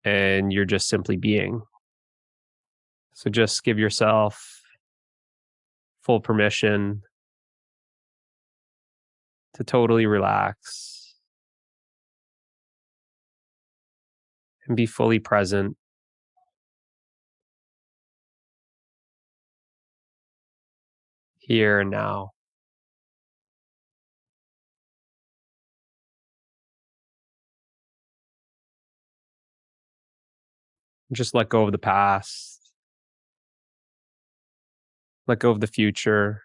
and you're just simply being. So just give yourself full permission to totally relax and be fully present here and now. Just let go of the past, let go of the future,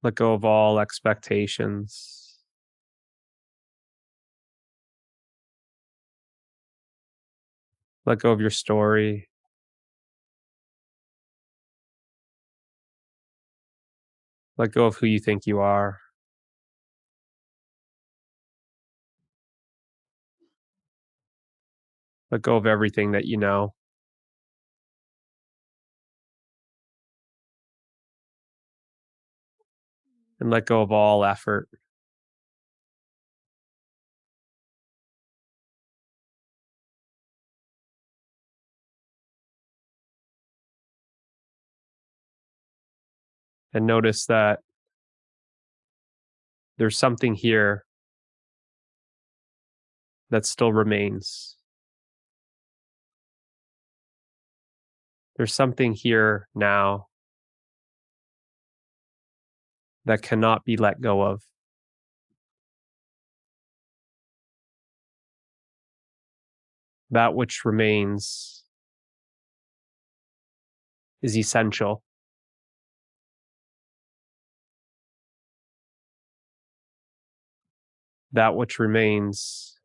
let go of all expectations. Let go of your story. Let go of who you think you are. Let go of everything that you know. And let go of all effort. And notice that there's something here that still remains. There's something here now that cannot be let go of. That which remains is essential. That which remains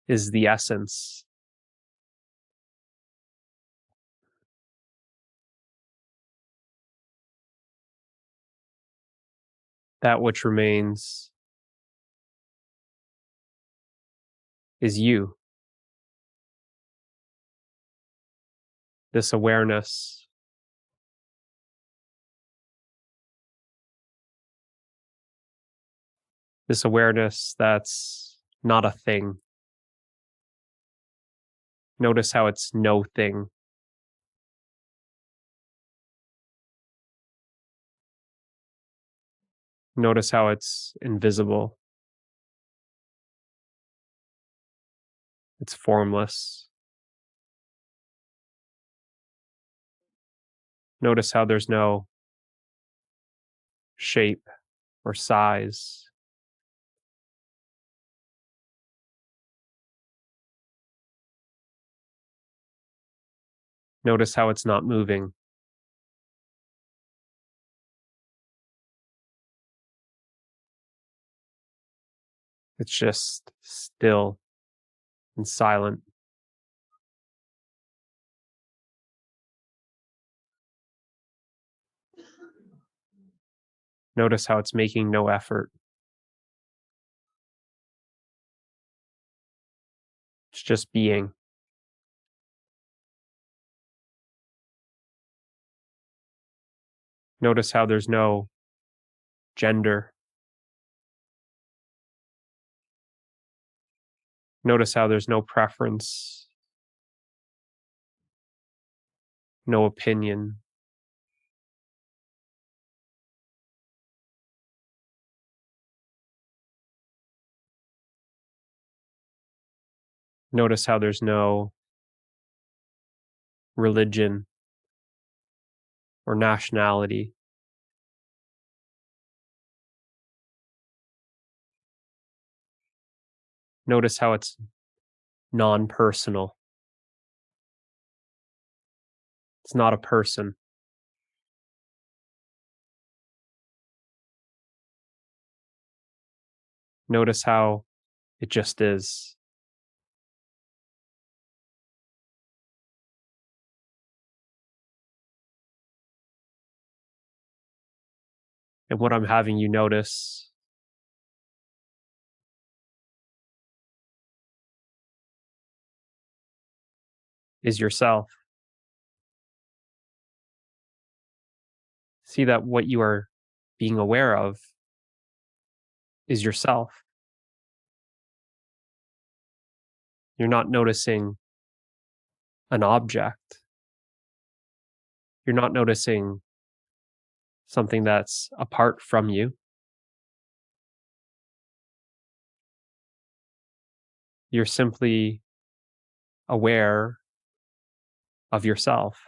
is the essence. That which remains is you. This awareness, that's not a thing. Notice how it's no thing. Notice how it's invisible. It's formless. Notice how there's no shape or size. Notice how it's not moving. It's just still and silent. Notice how it's making no effort. It's just being. Notice how there's no gender. Notice how there's no preference, no opinion. Notice how there's no religion or nationality. Notice how it's non-personal. It's not a person. Notice how it just is. And what I'm having you notice is yourself. See that what you are being aware of is yourself. You're not noticing an object. You're not noticing something that's apart from you. You're simply aware of yourself,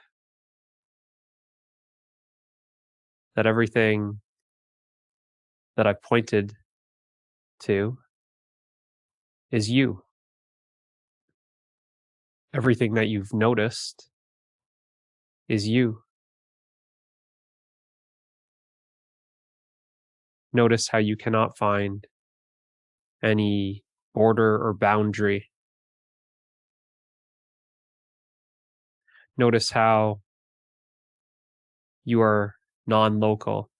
that everything that I've pointed to is you. Everything that you've noticed is you. Notice how you cannot find any border or boundary. Notice how you are non-local.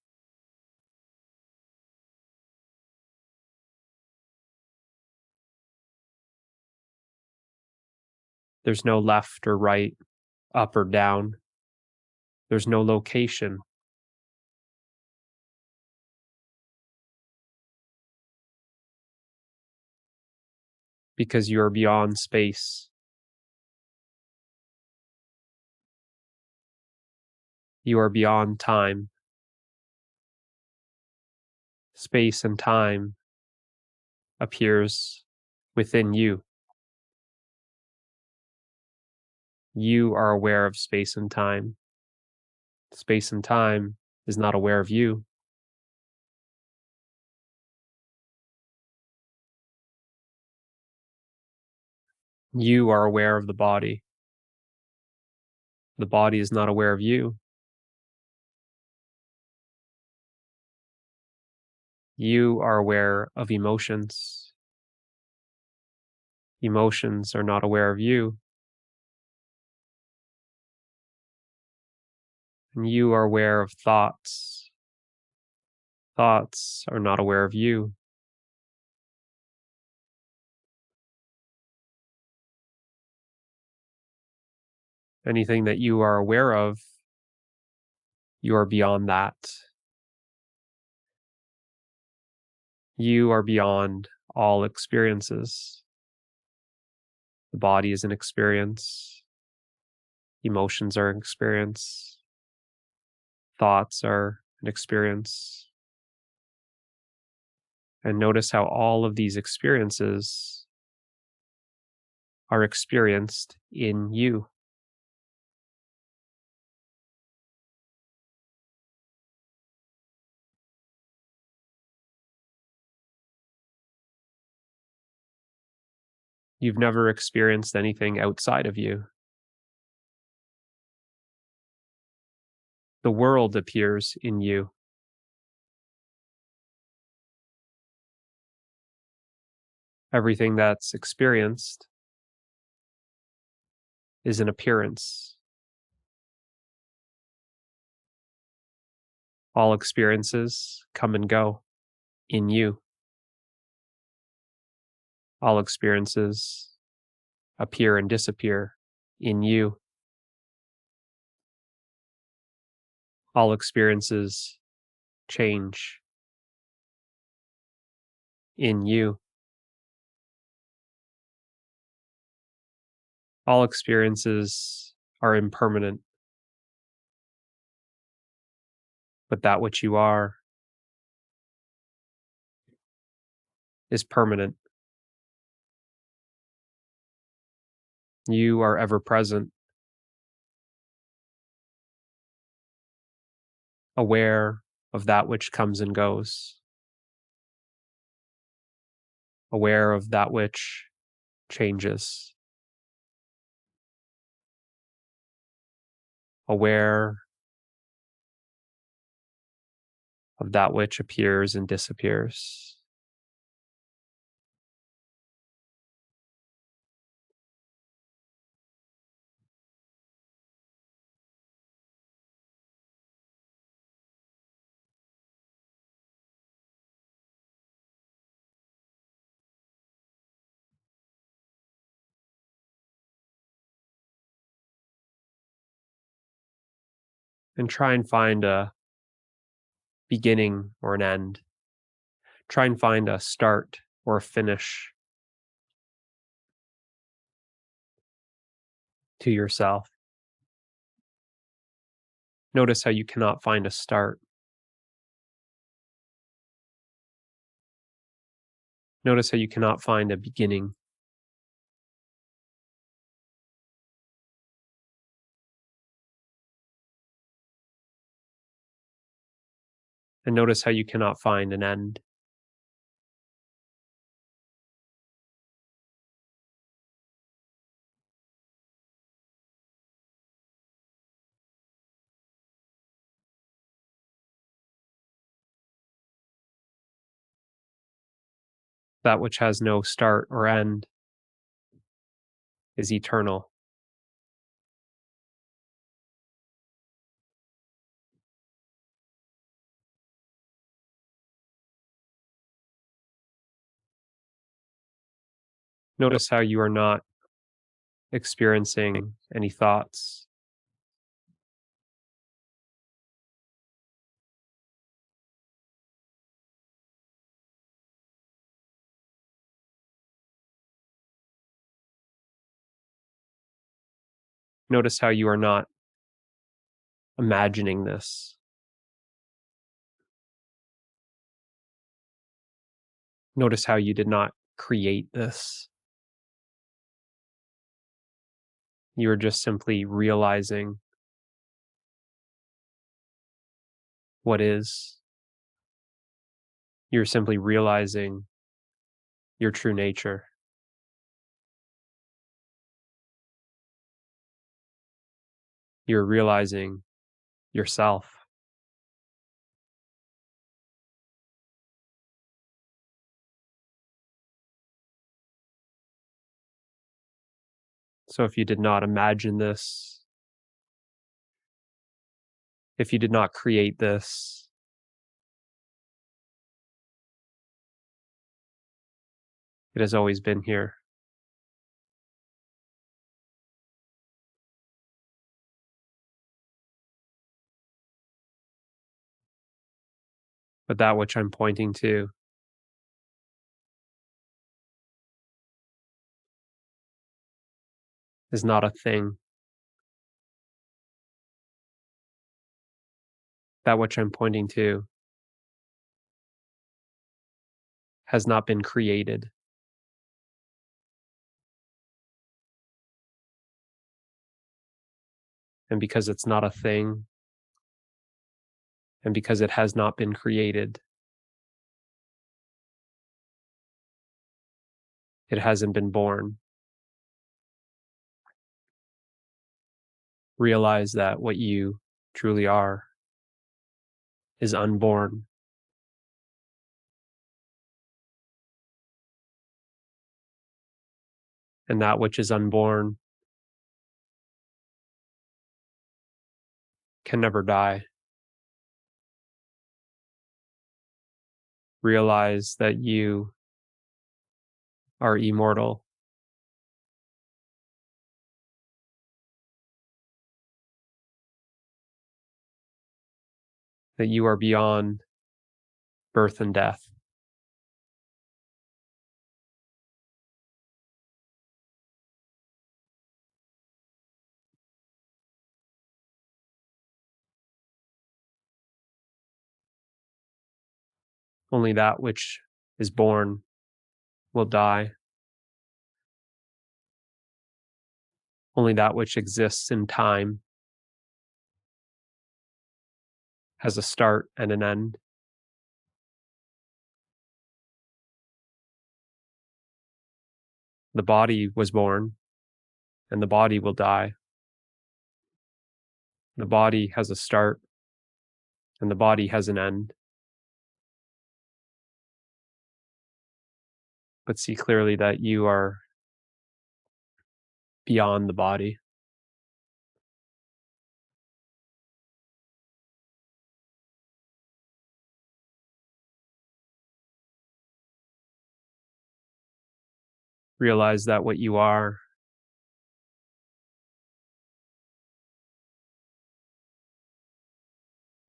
There's no left or right, up or down. There's no location. Because you are beyond space. You are beyond time. Space and time appears within you. You are aware of space and time. Space and time is not aware of you. You are aware of the body. The body is not aware of you. You are aware of emotions. Emotions are not aware of you. And you are aware of thoughts. Thoughts are not aware of you. Anything that you are aware of, you are beyond that. You are beyond all experiences. The body is an experience. Emotions are an experience. Thoughts are an experience. And notice how all of these experiences are experienced in you. You've never experienced anything outside of you. The world appears in you. Everything that's experienced is an appearance. All experiences come and go in you. All experiences appear and disappear in you. All experiences change in you. All experiences are impermanent, but that which you are is permanent. You are ever present, aware of that which comes and goes, aware of that which changes, aware of that which appears and disappears. And try and find a beginning or an end. Try and find a start or a finish to yourself. Notice how you cannot find a start. Notice how you cannot find a beginning. And notice how you cannot find an end. That which has no start or end is eternal. Notice how you are not experiencing any thoughts. Notice how you are not imagining this. Notice how you did not create this. You are just simply realizing what is. You're simply realizing your true nature. You're realizing yourself. So if you did not imagine this, if you did not create this, it has always been here. But that which I'm pointing to is not a thing. That which I'm pointing to has not been created. And because it's not a thing, and because it has not been created, it hasn't been born. Realize that what you truly are is unborn. And that which is unborn can never die. Realize that you are immortal, that you are beyond birth and death. Only that which is born will die. Only that which exists in time has a start and an end. The body was born, and the body will die. The body has a start, and the body has an end. But see clearly that you are beyond the body. Realize that what you are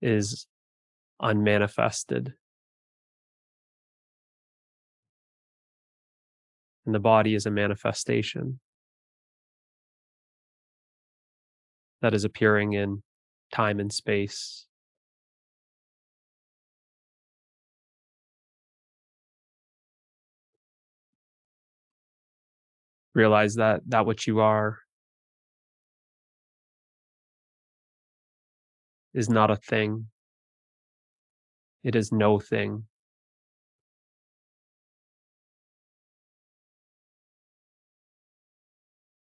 is unmanifested. And the body is a manifestation that is appearing in time and space. Realize that that which you are is not a thing. It is no thing.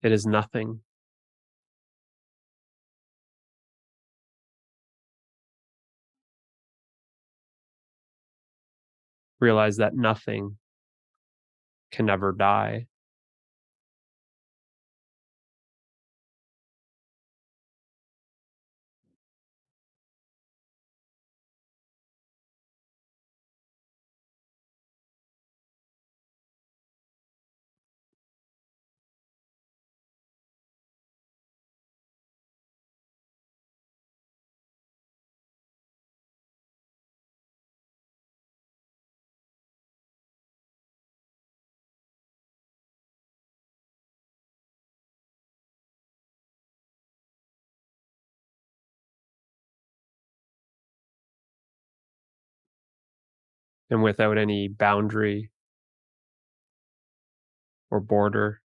It is nothing. Realize that nothing can never die. And without any boundary or border,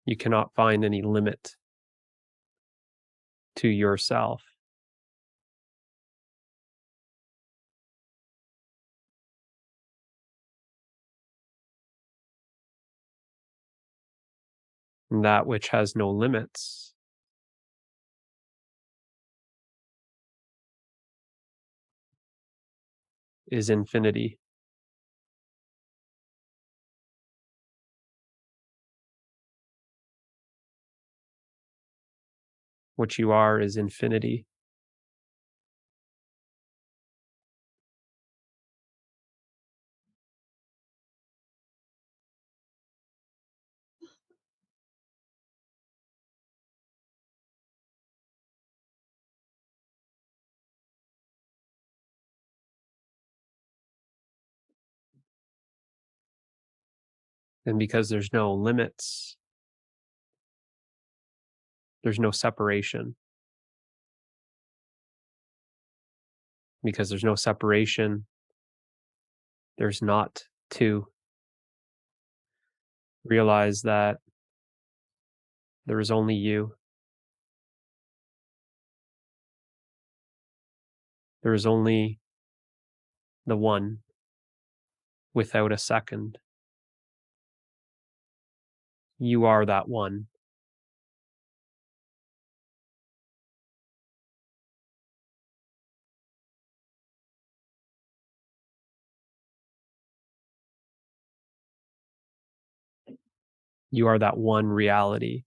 you cannot find any limit to yourself. And that which has no limits is infinity. What you are is infinity. And because there's no limits, there's no separation. Because there's no separation, there's not two. Realize that there is only you. There is only the one without a second. You are that one. You are that one reality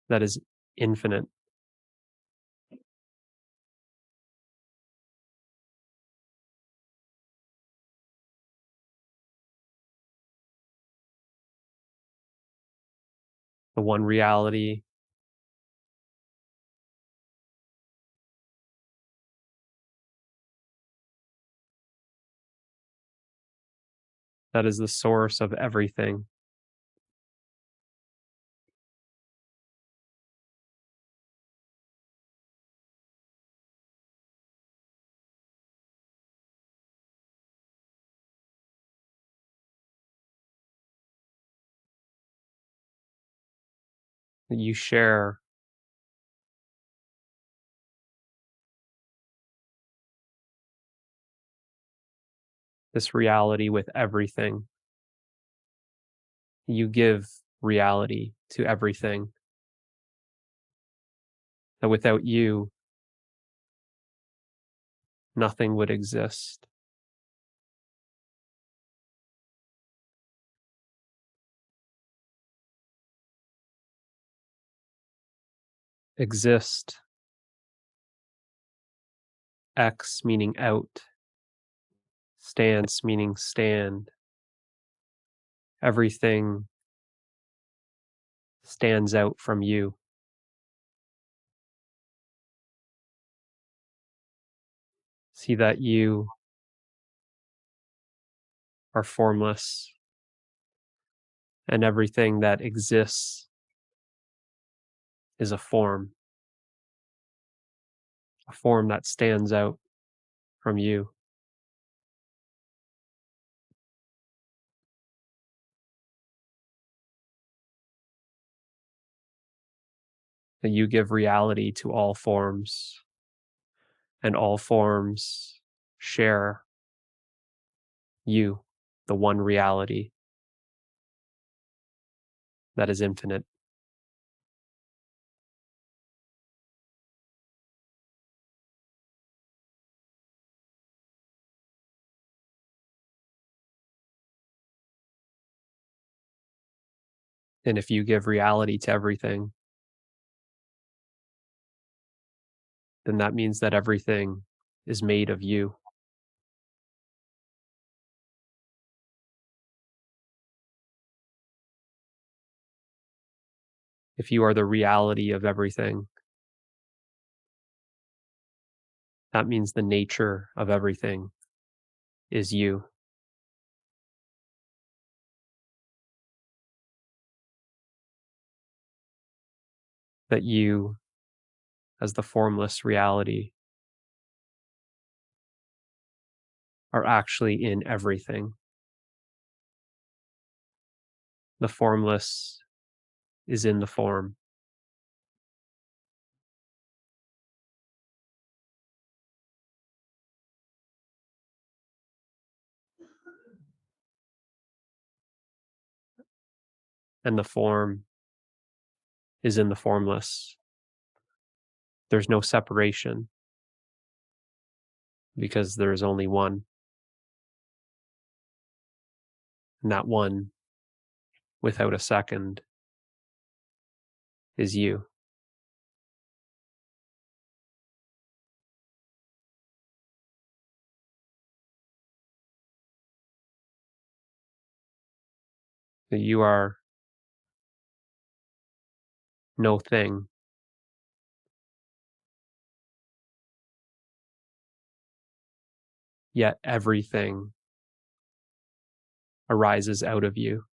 that is infinite. The one reality that is the source of everything. That you share this reality with everything. You give reality to everything. That without you, nothing would exist. Exist. X meaning out. Stance meaning stand. Everything stands out from you. See that you are formless, and everything that exists is a form that stands out from you. That you give reality to all forms, and all forms share you, the one reality that is infinite. And if you give reality to everything, then that means that everything is made of you. If you are the reality of everything, that means the nature of everything is you. That you, as the formless reality, are actually in everything. The formless is in the form. And the form is in the formless. There's no separation because there is only one. And that one, without a second, is you. That you are no thing, yet everything arises out of you.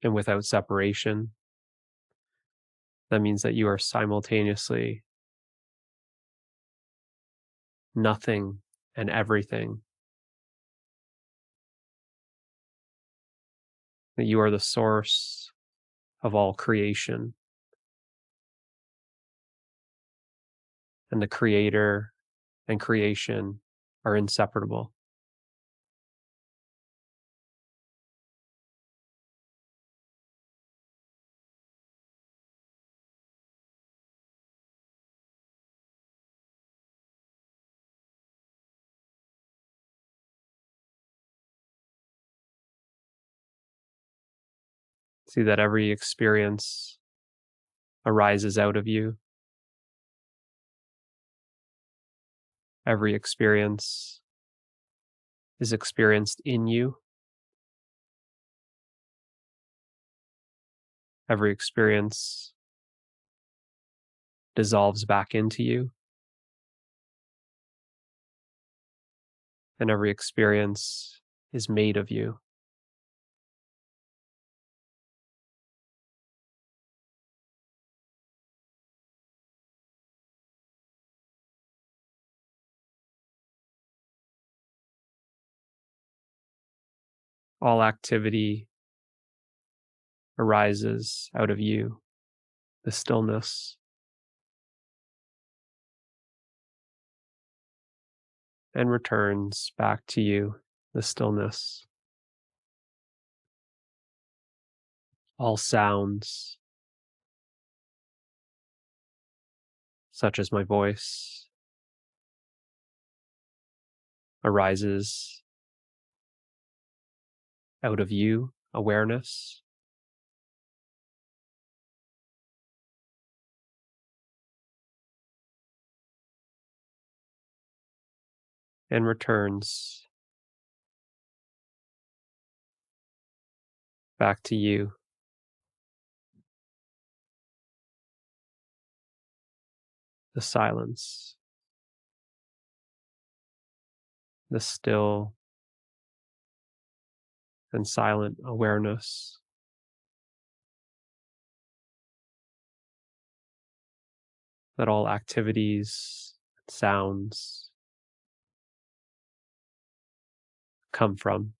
And without separation, that means that you are simultaneously nothing and everything. That you are the source of all creation. And the creator and creation are inseparable. See that every experience arises out of you. Every experience is experienced in you. Every experience dissolves back into you. And every experience is made of you. All activity arises out of you, the stillness, and returns back to you, the stillness. All sounds, such as my voice, arises out of you, awareness, and returns back to you. The silence, the still and silent awareness that all activities, sounds come from,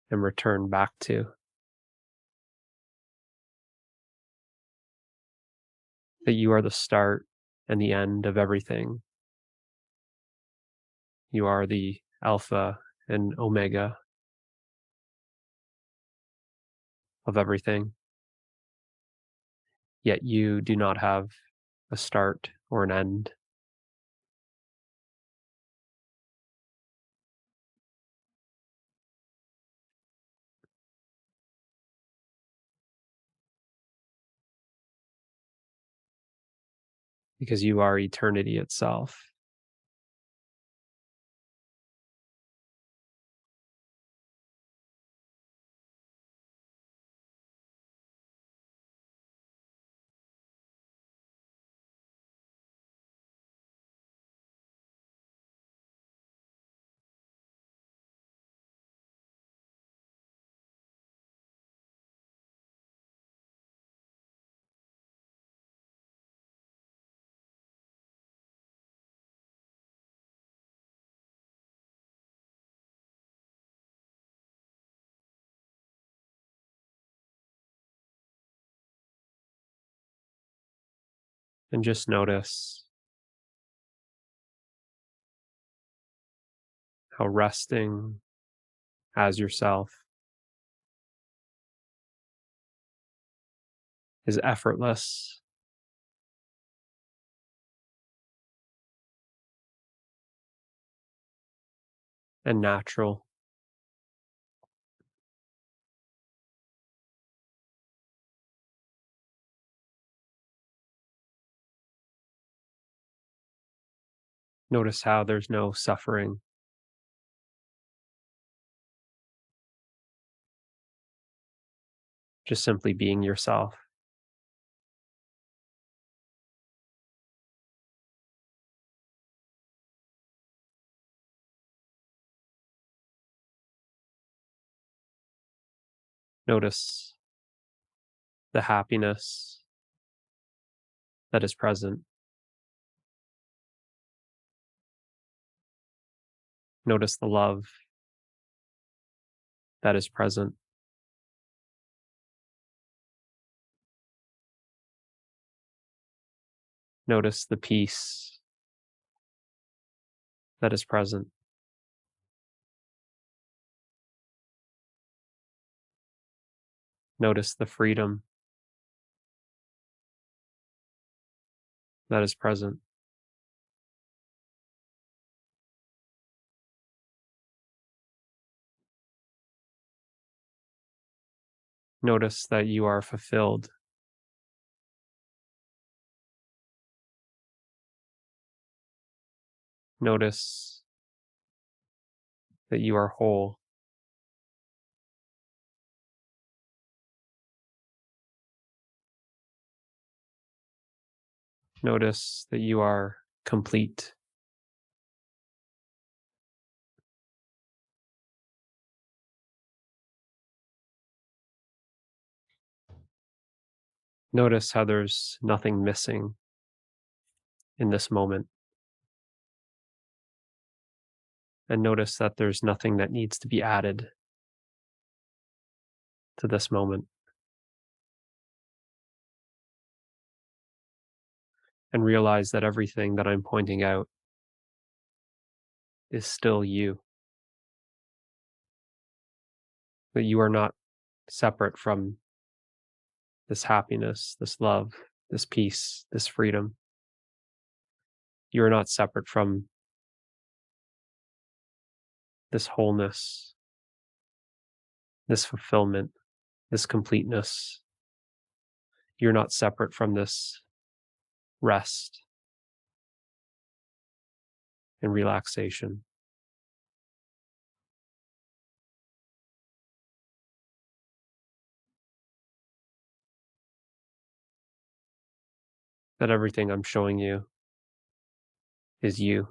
and return back to. That you are the start and the end of everything. You are the Alpha and Omega of everything. Yet you do not have a start or an end. Because you are eternity itself. And just notice how resting as yourself is effortless and natural. Notice how there's no suffering, just simply being yourself. Notice the happiness that is present. Notice the love that is present. Notice the peace that is present. Notice the freedom that is present. Notice that you are fulfilled. Notice that you are whole. Notice that you are complete. Notice how there's nothing missing in this moment. And notice that there's nothing that needs to be added to this moment. And realize that everything that I'm pointing out is still you. That you are not separate from this happiness, this love, this peace, this freedom. You are not separate from this wholeness, this fulfillment, this completeness. You're not separate from this rest and relaxation. That everything I'm showing you is you.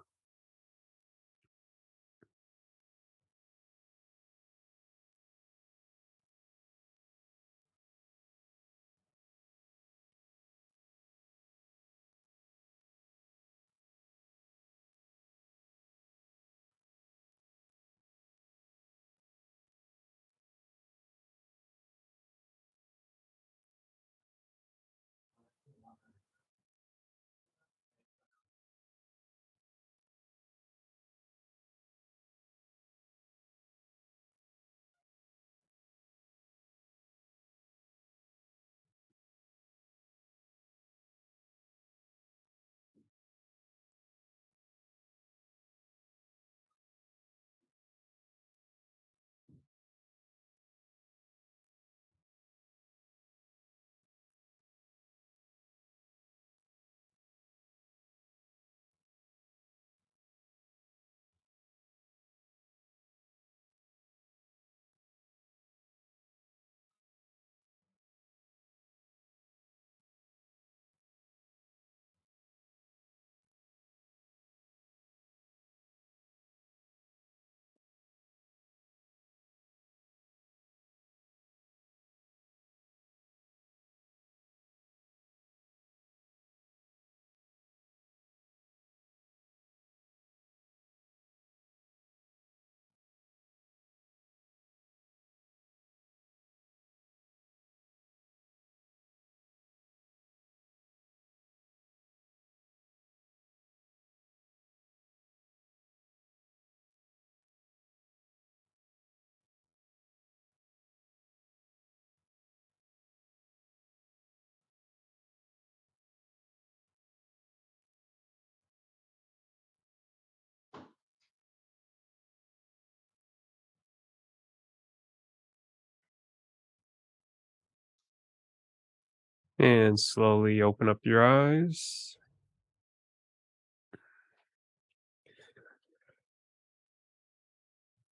And slowly open up your eyes.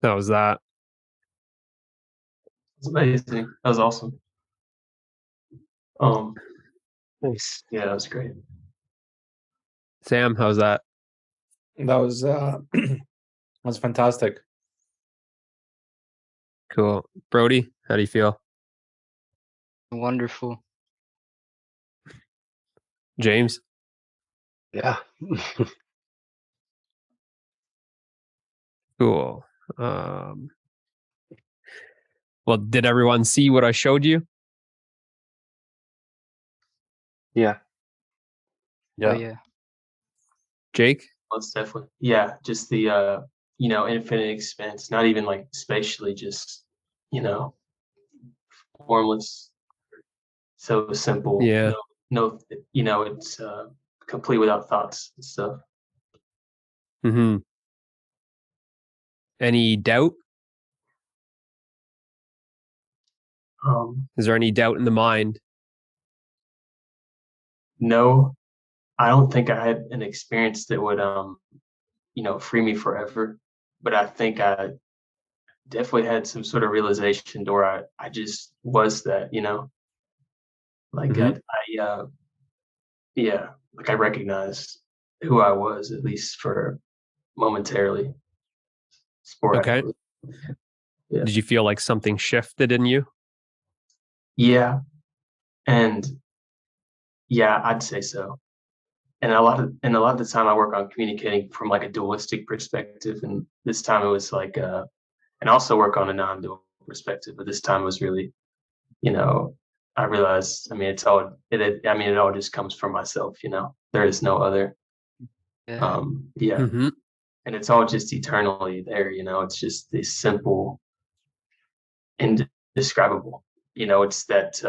How was that? It's amazing. That was awesome. Um, Nice. yeah, that was great. Sam, how's that? That was was fantastic. Cool. Brody, how do you feel? Wonderful. James? Yeah. Cool. Well, did everyone see what I showed you? Yeah. Yeah. Oh yeah. Jake? Most definitely. Yeah, just the infinite expanse, not even like spatially, just, formless, so simple. Yeah. No, it's complete without thoughts and stuff. Mm-hmm. Any doubt? Is there any doubt in the mind? No, I don't think I had an experience that would free me forever. But I think I definitely had some sort of realization where I just was that, like Mhm. yeah, like I recognized who I was, at least for momentarily, Okay. sporadically. Yeah. Did you feel like something shifted in you? Yeah. And yeah, I'd say so. And a lot of the time I work on communicating from like a dualistic perspective. And this time it was like and also work on a non-dual perspective, but this time it was really, I realized, I mean, it all just comes from myself, there is no other. Yeah. Yeah. Mm-hmm. And it's all just eternally there, it's just this simple, indescribable, it's that,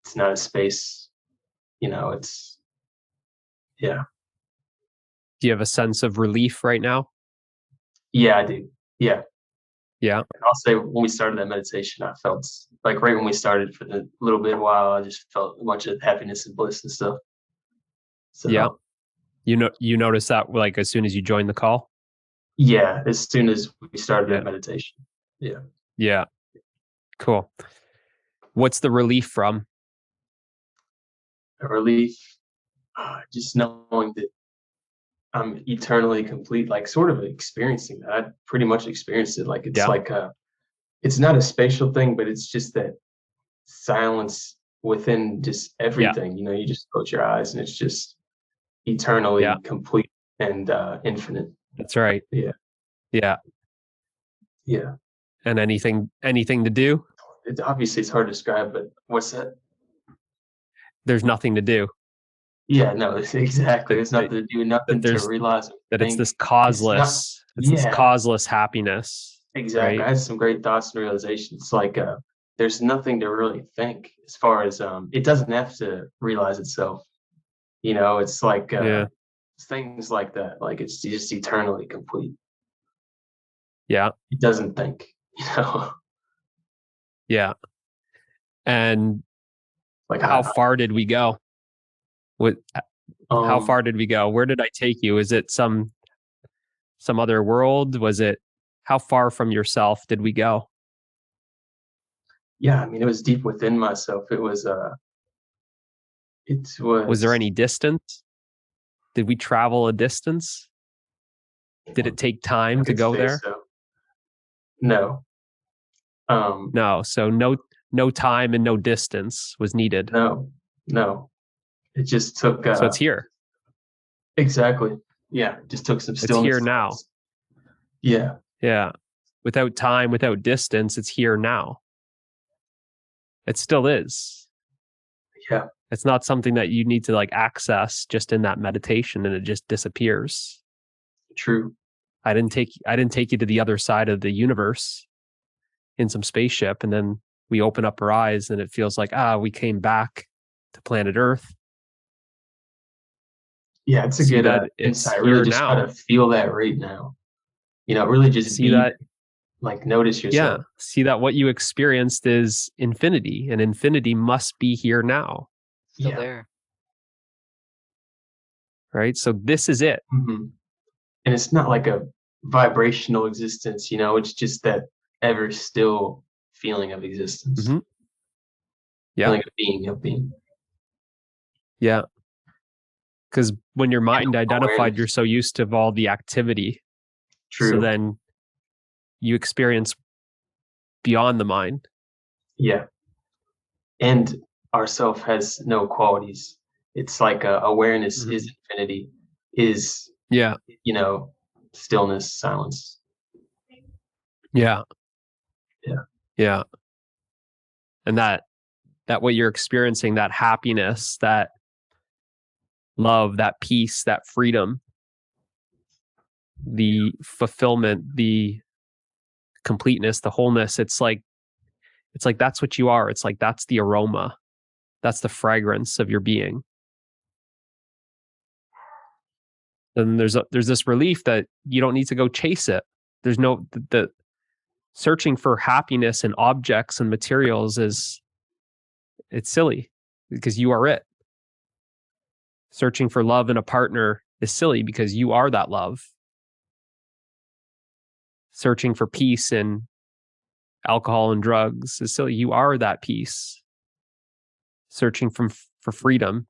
it's not a space, it's, yeah. Do you have a sense of relief right now? Yeah, I do. Yeah. Yeah. And I'll say when we started that meditation, I felt like right when we started for the little bit while, I just felt a bunch of happiness and bliss and stuff. So Yeah. You notice that like as soon as you joined the call? yeah, as soon as we started Yeah. that meditation. Yeah. Yeah. Cool. What's the relief from? A relief, just knowing that I'm eternally complete, like sort of experiencing that. I pretty much experienced it. Like it's Yeah. like it's not a spatial thing, but it's just that silence within just Yeah. everything. You know, you just close your eyes and it's just eternally Yeah. complete and infinite. That's right. Yeah. Yeah. Yeah. And anything to do? Obviously it's hard to describe, but what's that? There's nothing to do. Yeah, no, it's exactly. There's That, nothing to do, that nothing to there's realize or that it's think. this It's this yeah, causeless happiness, exactly. right? I had some great thoughts and realizations. Like there's nothing to really think as far as it doesn't have to realize itself. You know, it's like Yeah. things like that. Like it's just eternally complete. Yeah. It doesn't think, you know. Yeah. And Like how far did we go? What how um far did we go? Where did I take you? Is it some other world? Was it how far from yourself did we go? yeah, I mean it was deep within myself. It Was there was any distance? Did we travel a distance? Did it take I time to could go say there? so. No. Um No. So no time and no distance was needed. no, no. It just took So it's here. exactly. Yeah, it just took some It's here stillness. now. Yeah, Yeah. Without time, without distance, it's here now. It still is. yeah, It's not something that you need to like access just in that meditation and it just disappears. true. I didn't take you to the other side of the universe in some spaceship and then we open up our eyes and it feels like we came back to planet Earth. Yeah, it's a See good that it's insight. Really here just try now. to feel that right now. You know, really just See be that like notice yeah, yourself. see that what you experienced is infinity and infinity must be here now, Still Yeah. there. right? So this is it. hmm And it's not like a vibrational existence, you know, it's just that ever still feeling of existence, Mhm. Yeah. feeling of being. Yeah. Because when your mind identified, Awareness. you're so used to all the activity. So True. then you experience beyond the mind. Yeah. And our self has no qualities. It's like awareness Mhm. is infinity, is, Yeah. you know, stillness, silence. Yeah. Yeah. Yeah. And that what you're experiencing, that happiness, that love, that peace, that freedom, the fulfillment, the completeness, the wholeness, it's like that's what you are. It's like that's the aroma. That's the fragrance of your being. And there's this relief that you don't need to go chase it. There's no the searching for happiness in objects and materials it's silly because you are it. Searching for love in a partner is silly because you are that love. Searching for peace in alcohol and drugs is silly. You are that peace. Searching for freedom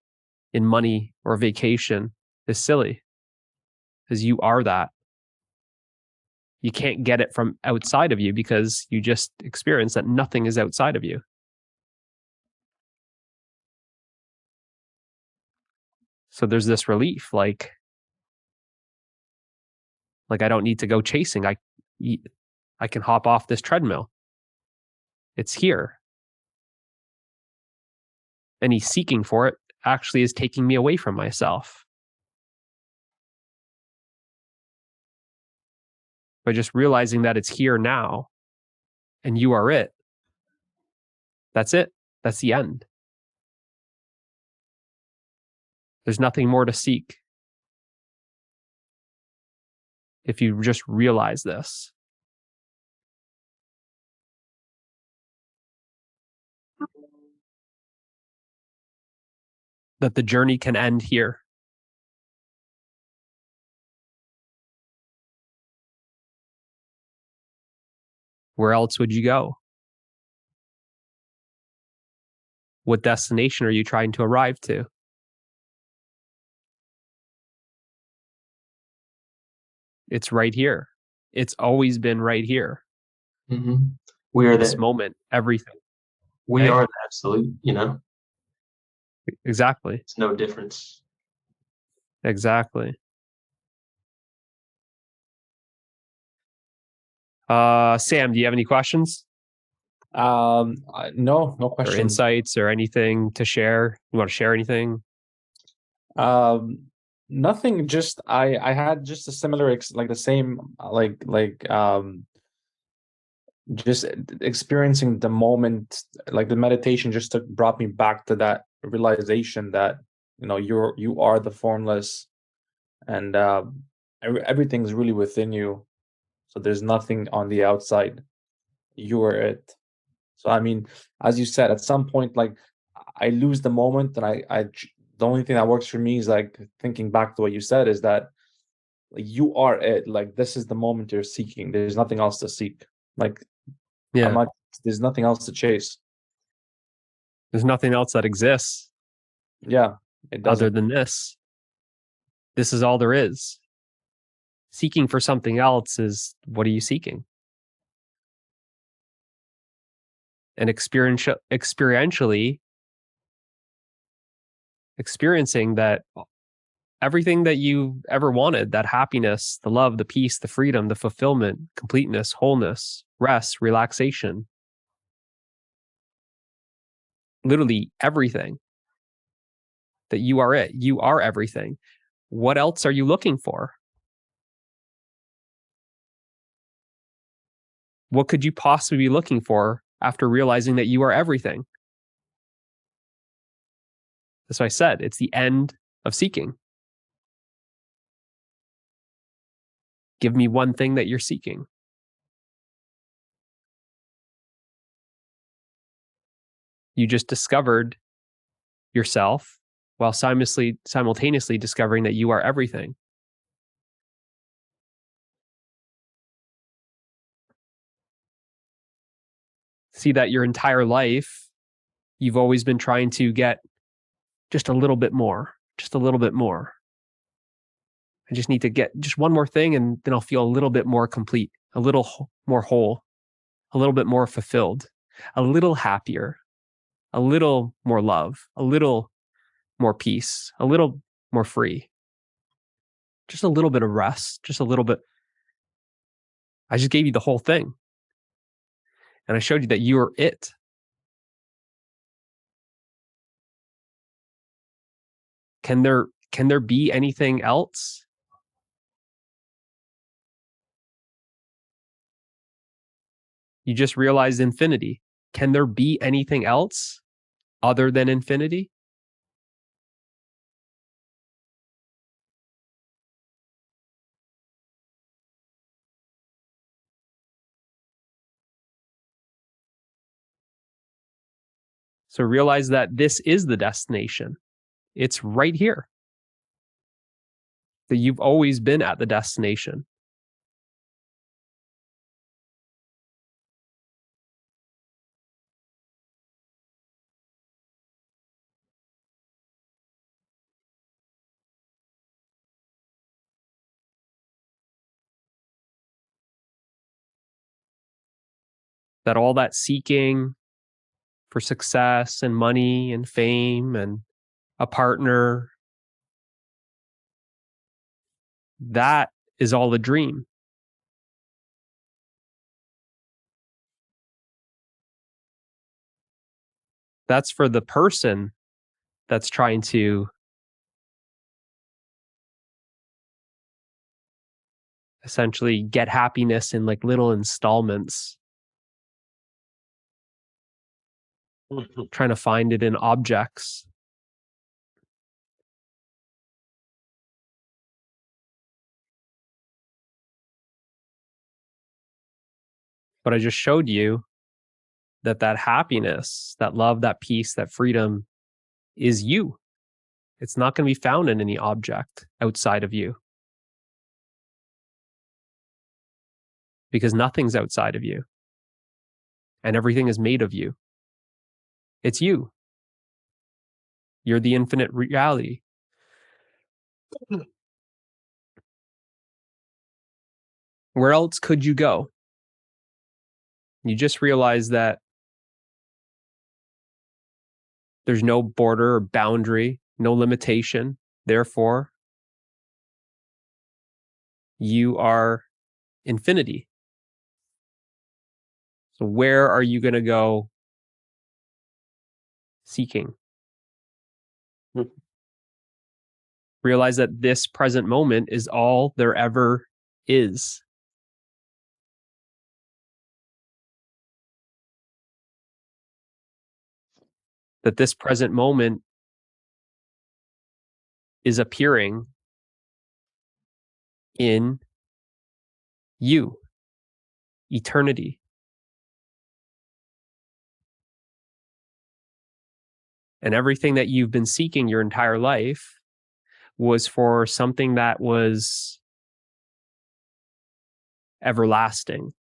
in money or vacation is silly because you are that. You can't get it from outside of you because you just experience that nothing is outside of you. So there's this relief, like I don't need to go chasing. I can hop off this treadmill. It's here. Any seeking for it actually is taking me away from myself. By just realizing that it's here now and you are it, that's it. That's the end. There's nothing more to seek. If you just realize this, that the journey can end here. Where else would you go? What destination are you trying to arrive to? It's right here. It's always been right here. Mm-hmm. We are This that. moment, everything. We Okay? are the absolute. Exactly. It's no difference. Exactly. Sam, do you have any questions No or questions. insights or anything to share? You want to share anything? Nothing. Just I had just a similar like the same just experiencing the moment, like the meditation just brought me back to that realization that you are the formless, and everything's really within you. So there's nothing on the outside. You are it. So I mean, as you said, at some point, like I lose the moment, and the only thing that works for me is like thinking back to what you said is that like, you are it. Like this is the moment you're seeking. There's nothing else to seek. Like I'm Yeah. not. There's nothing else to chase. There's nothing else that exists Yeah, it other doesn't. than this. This is all there is. Seeking for something else is, what are you seeking? And experientially experiencing that everything that you ever wanted, that happiness, the love, the peace, the freedom, the fulfillment, completeness, wholeness, rest, relaxation, literally everything, that you are it. You are everything. What else are you looking for? What could you possibly be looking for after realizing that you are everything? That's why I said it's the end of seeking. Give me one thing that you're seeking. You just discovered yourself while simultaneously discovering that you are everything. See that your entire life, you've always been trying to get just a little bit more, just a little bit more. I just need to get just one more thing, and then I'll feel a little bit more complete, a little more whole, a little bit more fulfilled, a little happier, a little more love, a little more peace, a little more free, just a little bit of rest, just a little bit. I just gave you the whole thing. And I showed you that you're it. Can there be anything else? You just realized infinity. Can there be anything else other than infinity? So realize that this is the destination. It's right here. That you've always been at the destination. That all that seeking for success and money and fame and a partner, that is all a dream. That's for the person that's trying to essentially get happiness in like little installments, trying to find it in objects. But I just showed you that that happiness, that love, that peace, that freedom is you. It's not going to be found in any object outside of you, because nothing's outside of you. and everything is made of you. It's you. You're the infinite reality. Where else could you go? You just realize that there's no border or boundary, no limitation. Therefore, you are infinity. So where are you going to go seeking? Realize that this present moment is all there ever is. That this present moment is appearing in you, eternity. And everything that you've been seeking your entire life was for something that was everlasting.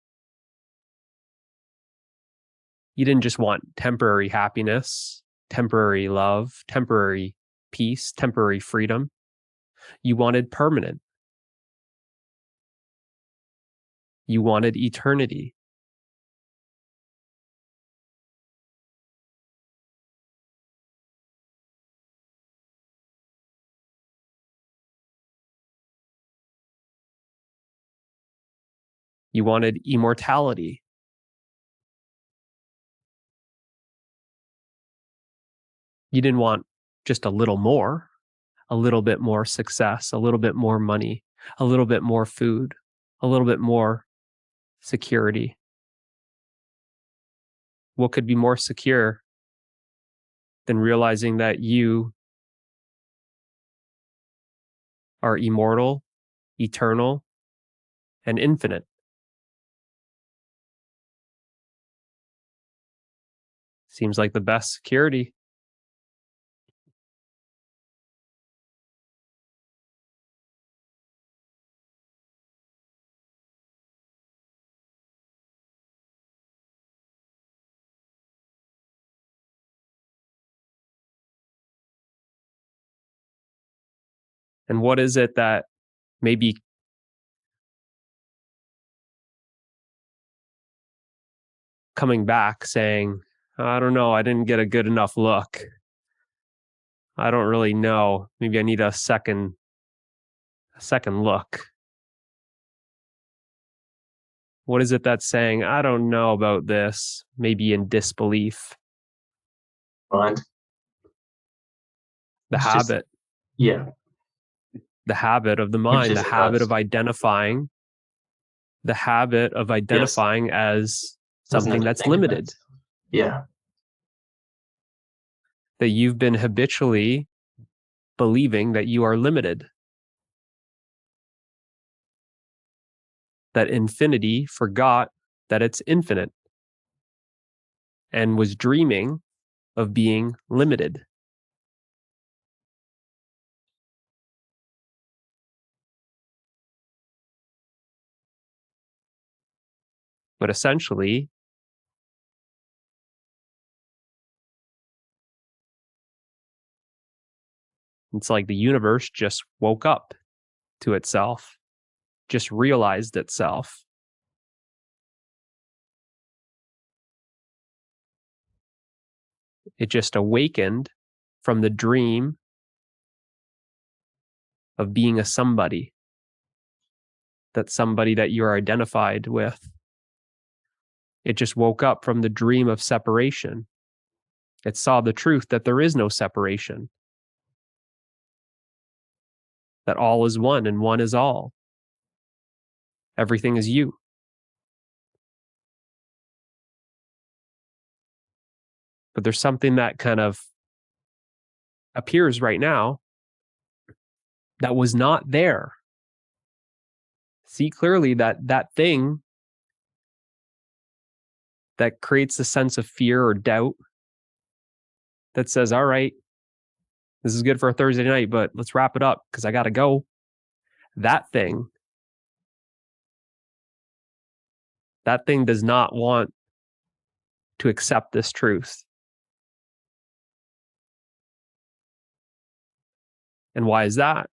You didn't just want temporary happiness, temporary love, temporary peace, temporary freedom. You wanted permanent. You wanted eternity. You wanted immortality. You didn't want just a little bit more success, a little bit more money, a little bit more food, a little bit more security. What could be more secure than realizing that you are immortal, eternal, and infinite? Seems like the best security. And what is it that maybe coming back saying, I don't know, I didn't get a good enough look. I don't really know. Maybe I need a second look. What is it that's saying, I don't know about this, maybe in disbelief? Mind. The It's habit. Yeah. The habit of the Which mind, the is habit us. of identifying, as Doesn't have something to that's think about limited, it. Yeah. that you've been habitually believing that you are limited, that infinity forgot that it's infinite and was dreaming of being limited. But essentially, it's like the universe just woke up to itself, just realized itself. It just awakened from the dream of being a somebody, that somebody that you're identified with. It just woke up from the dream of separation. It saw the truth that there is no separation, that all is one and one is all. Everything is you. But there's something that kind of appears right now that was not there. See clearly that thing that creates a sense of fear or doubt that says, all right, this is good for a Thursday night, but let's wrap it up because I got to go. That thing does not want to accept this truth. And why is that?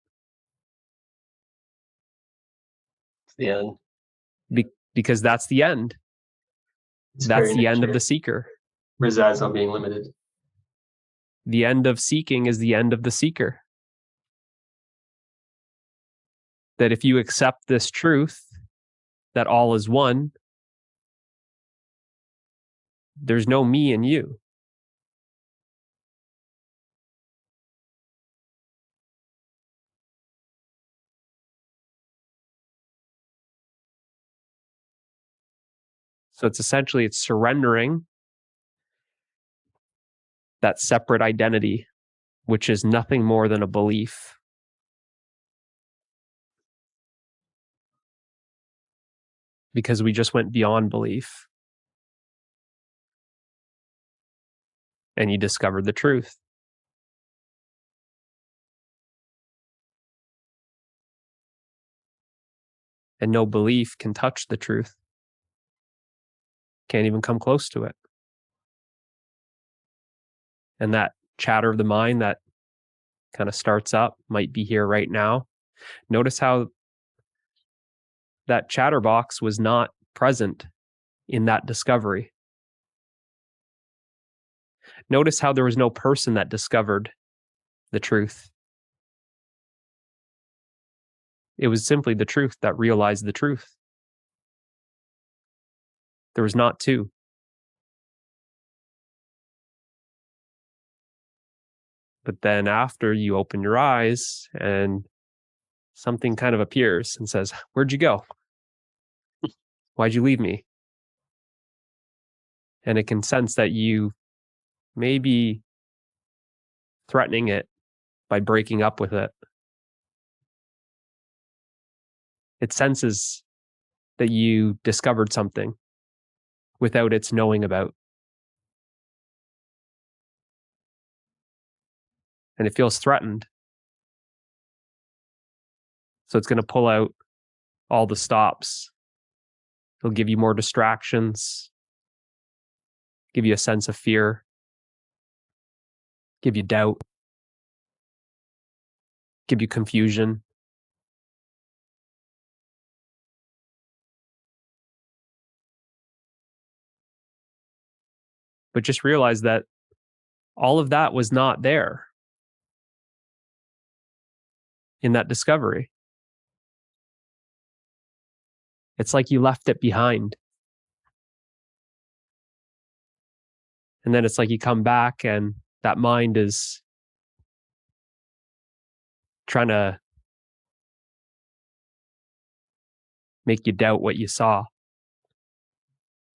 It's the end. Because that's the end. Its That's very the end of nature the seeker. resides on being limited. The end of seeking is the end of the seeker. That if you accept this truth, that all is one, there's no me and you. So it's essentially, it's surrendering that separate identity, which is nothing more than a belief. Because we just went beyond belief. And you discovered the truth. And no belief can touch the truth. Can't even come close to it. And that chatter of the mind that kind of starts up might be here right now. Notice how that chatterbox was not present in that discovery. Notice how there was no person that discovered the truth. It was simply the truth that realized the truth. There was not two. But then after you open your eyes and something kind of appears and says, "Where'd you go? Why'd you leave me?" And it can sense that you may be threatening it by breaking up with it. It senses that you discovered something without its knowing about. And it feels threatened. So it's going to pull out all the stops. It'll give you more distractions, give you a sense of fear, give you doubt, give you confusion. But just realize that all of that was not there in that discovery. It's like you left it behind. And then it's like you come back and that mind is trying to make you doubt what you saw,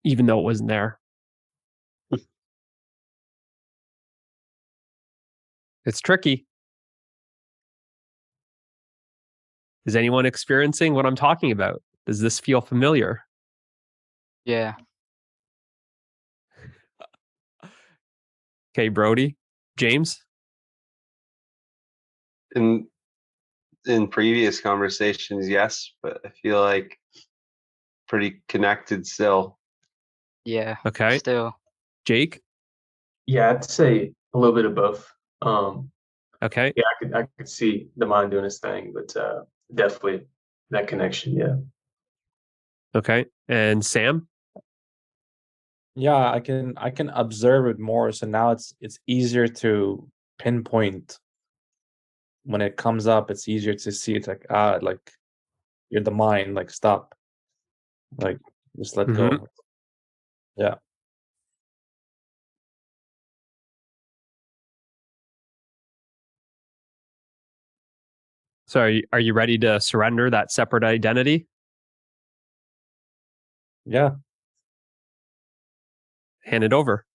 even though it wasn't there. It's tricky. Is anyone experiencing what I'm talking about? Does this feel familiar? Yeah. Okay, Brody, James? In previous conversations, yes, but I feel like pretty connected still. Yeah. Okay. Still. Jake? Yeah, I'd say a little bit of both. Okay. Yeah, I could see the mind doing its thing, but definitely that connection. Yeah. Okay. And Sam? Yeah, I can observe it more. So now it's easier to pinpoint when it comes up. It's easier to see. It's like like you're the mind. Like stop. Like just let go. Yeah. So are you ready to surrender that separate identity? Yeah. Hand it over.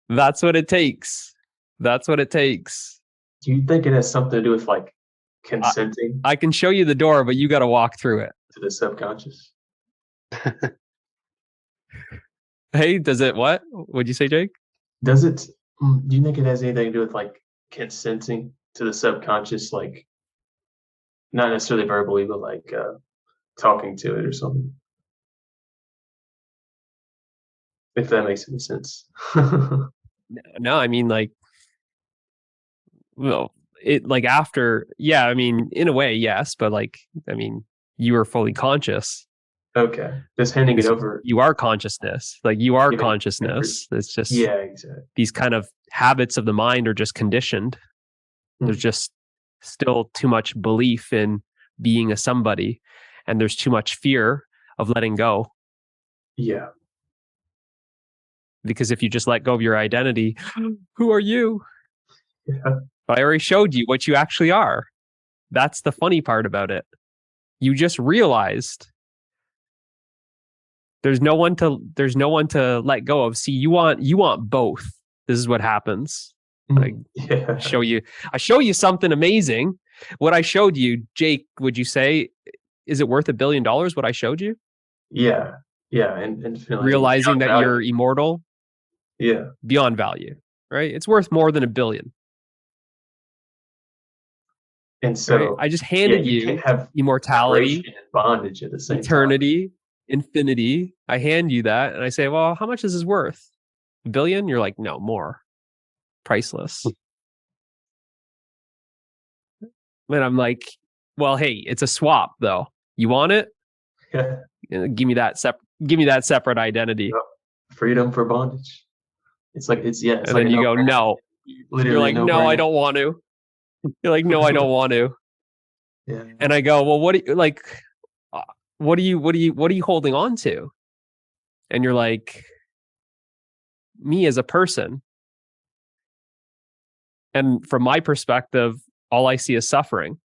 That's what it takes. That's what it takes. Do you think it has something to do with like consenting I can show you the door, but you got to walk through it. to the subconscious? Hey, does it what? What'd you say, Jake? Does it? Do you think it has anything to do with like consenting to the subconscious, like not necessarily verbally, but like talking to it or something. If that makes any sense. No, I mean, like, well, it like after, yeah, I mean, in a way, yes, but like, I mean, you are fully conscious. Okay, just handing it over. You are consciousness. Like, you are Giving- consciousness. It's just Yeah, exactly. these kind of habits of the mind are just conditioned. There's just still too much belief in being a somebody, and there's too much fear of letting go. Yeah. Because if you just let go of your identity, who are you? Yeah. But I already showed you what you actually are. That's the funny part about it. You just realized there's no one to let go of. See, you want both. This is what happens. Like, Yeah. I show you something amazing. What I showed you, Jake, would you say, is it worth $1 billion? What I showed you? Yeah. Yeah. And infinitely Realizing that value. you're immortal, Yeah. beyond value, right? It's worth more than $1 billion. And so right? I just handed you you can't have immortality, separation and bondage at the same time. eternity, infinity. I hand you that, and I say, "Well, how much is this worth? $1 billion?" You're like, "No, more. Priceless." And I'm like, "Well, hey, it's a swap, though. You want it? Yeah. Give me that separate identity." Freedom for bondage. It's like it's And like then you go, "No." Literally You're like, "No, I don't want to." You're like, "No, I don't want to." Yeah. And I go, "Well, what do you like? What are you holding on to?" And you're like, "Me as a person." And from my perspective, all I see is suffering.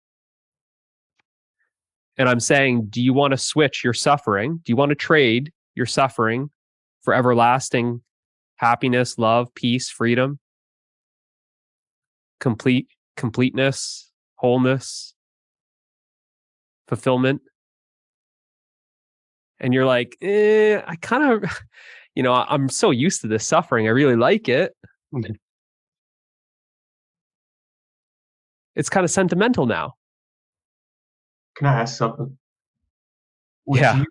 And I'm saying, do you want to switch your suffering? Do you want to trade your suffering for everlasting happiness, love, peace, freedom, completeness, wholeness, fulfillment? And you're like, I kind of, I'm so used to this suffering. I really like it. It's kind of sentimental now. Can I ask something? Yeah.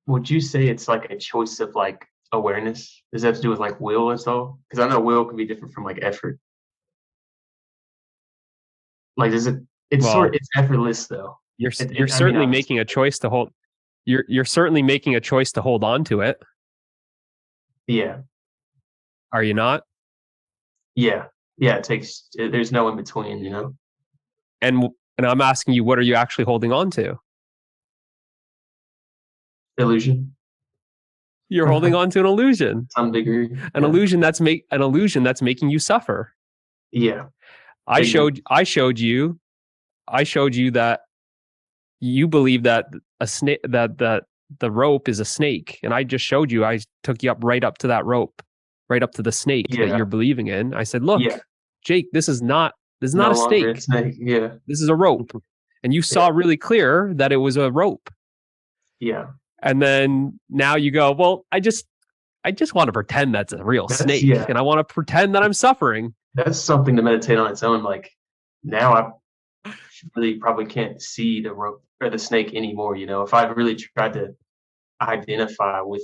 Would you say it's like a choice of like awareness? Does that have to do with like will and so? Because I know will can be different from like effort. Like, is it? It's Well, it's effortless though. You're certainly making a choice to hold. You're certainly making a choice to hold on to it. Yeah. Are you not? Yeah. Yeah. There's no in between, you know? And I'm asking you, what are you actually holding on to? Illusion. You're holding on to an illusion. Some degree. An illusion that's making you suffer. Yeah. I showed you that you believe that a snake, that the rope is a snake, and I just showed you. I took you right up to that rope, right up to the snake that you're believing in. I said, "Look, Jake, this is not a snake. Yeah, this is a rope." And you saw really clear that it was a rope. Yeah. And then now you go, "Well, I just want to pretend that's a real snake, and I want to pretend that I'm suffering." That's something to meditate on its own. Like, now I really probably can't see the rope or the snake anymore. You know, if I really tried to identify with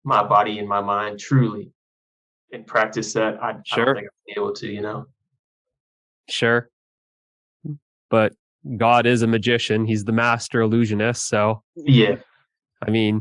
my body and my mind truly and practice that, I don't think I'd be able to, you know? Sure. But God is a magician. He's the master illusionist. So, yeah. I mean,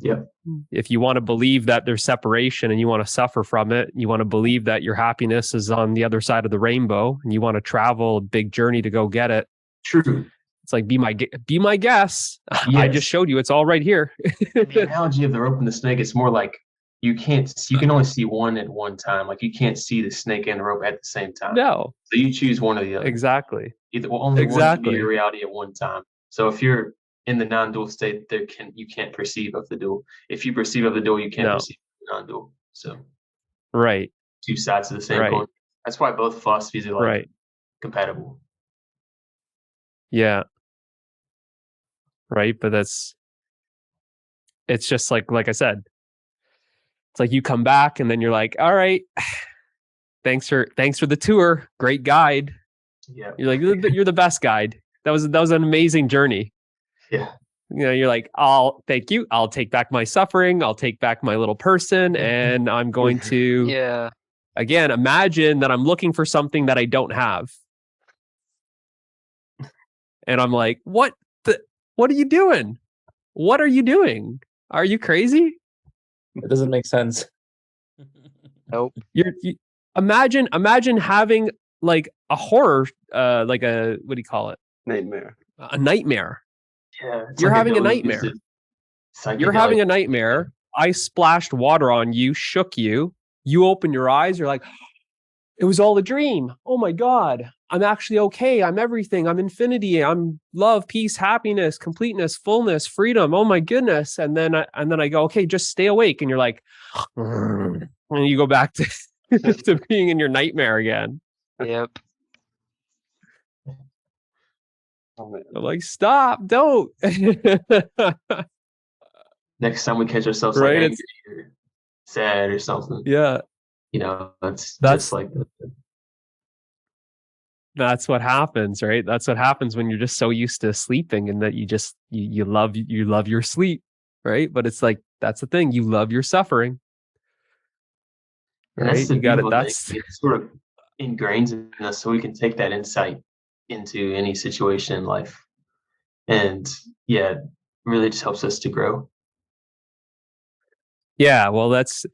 if you want to believe that there's separation and you want to suffer from it, you want to believe that your happiness is on the other side of the rainbow and you want to travel a big journey to go get it. True. It's like, be my guest. Yes. I just showed you. It's all right here. The analogy of the rope and the snake, it's more like you can only see one at one time. Like, you can't see the snake and the rope at the same time. No. So you choose one or the other. Exactly. Only one can be your reality at one time. So if you're in the non-dual state, you can't perceive of the dual. If you perceive of the dual, you can't perceive of the non-dual. So right. Two sides of the same coin. That's why both philosophies are like compatible. Yeah. Right. But it's just like I said, it's like you come back and then you're like, all right, thanks for the tour. Great guide. Yeah. You're like, you're the best guide. That was an amazing journey. Yeah. You're like, I'll thank you. I'll take back my suffering. I'll take back my little person. And I'm going to, Yeah. again, imagine that I'm looking for something that I don't have. And I'm like, what are you doing? What are you doing? Are you crazy? It doesn't make sense. Nope. Imagine having like a horror, like a, what do you call it? Nightmare. A nightmare. Yeah, it's You're like having a delusional nightmare. You're psychedelic. having a nightmare. I splashed water on you, shook you. You open your eyes. You're like, it was all a dream. Oh my God. I'm actually okay. I'm everything. I'm infinity. I'm love, peace, happiness, completeness, fullness, freedom. Oh my goodness. And then I go, okay, just stay awake. And you're like, and you go back to, to being in your nightmare again. Yep. Oh, man. I'm like, stop, don't. Next time we catch ourselves Right, like it's- angry or sad or something, Yeah. that's That's- just like That's what happens, right? That's what happens when you're just so used to sleeping and that you love your sleep, right? But it's like, that's the thing. You love your suffering. And Right? that's the You got it. beautiful That's thing. It sort of ingrains in us so we can take that insight into any situation in life. And yeah, it really just helps us to grow. yeah, well, that's,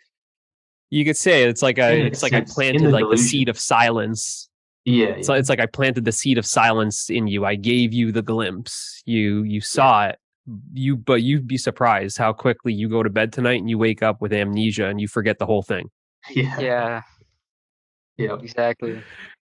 you could say it's like In a it's like I sense, in planted the like the delusion. seed of silence. Yeah, So it's like I planted the seed of silence in you. I gave you the glimpse. You saw it. But you'd be surprised how quickly you go to bed tonight and you wake up with amnesia and you forget the whole thing. yeah, Yeah. yeah. Exactly.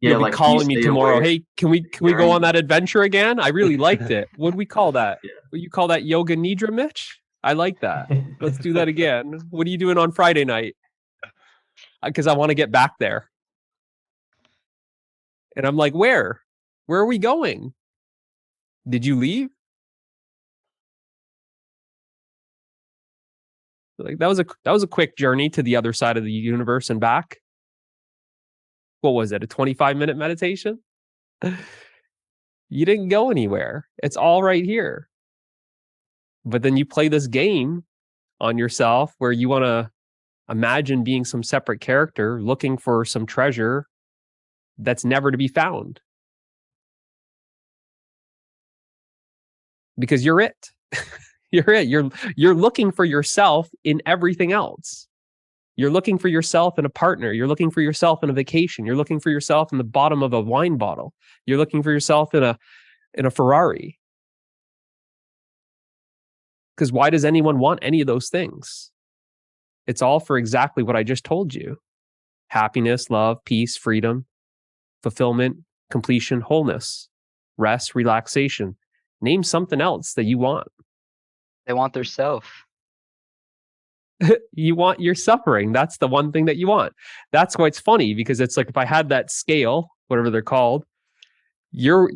Yeah, You'll be like you calling me stay tomorrow. aware Hey, can we go during- on that adventure again? I really liked it. What do we call that? Yeah. What you call that, yoga nidra, Mitch? I like that. Let's do that again. What are you doing on Friday night? Because I want to get back there. And I'm like, where? Where are we going? Did you leave? Like that was a quick journey to the other side of the universe and back. What was it? A 25-minute meditation? You didn't go anywhere. It's all right here. But then you play this game on yourself where you want to imagine being some separate character looking for some treasure that's never to be found. Because you're it. You're it. You're looking for yourself in everything else. You're looking for yourself in a partner. You're looking for yourself in a vacation. You're looking for yourself in the bottom of a wine bottle. You're looking for yourself in a Ferrari. Because why does anyone want any of those things? It's all for exactly what I just told you. Happiness, love, peace, freedom, fulfillment, completion, wholeness, rest, relaxation. Name something else that you want. They want their self. You want your suffering. That's the one thing that you want. That's why it's funny, because it's like if I had that scale, whatever they're called, you're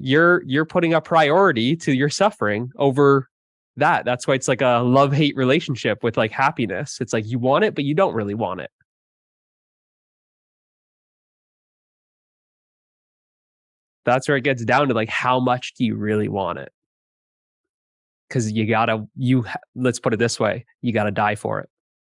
putting a priority to your suffering over that. That's why it's like a love-hate relationship with like happiness. It's like you want it, but you don't really want it. That's where it gets down to like, how much do you really want it? Because let's put it this way, you gotta die for it.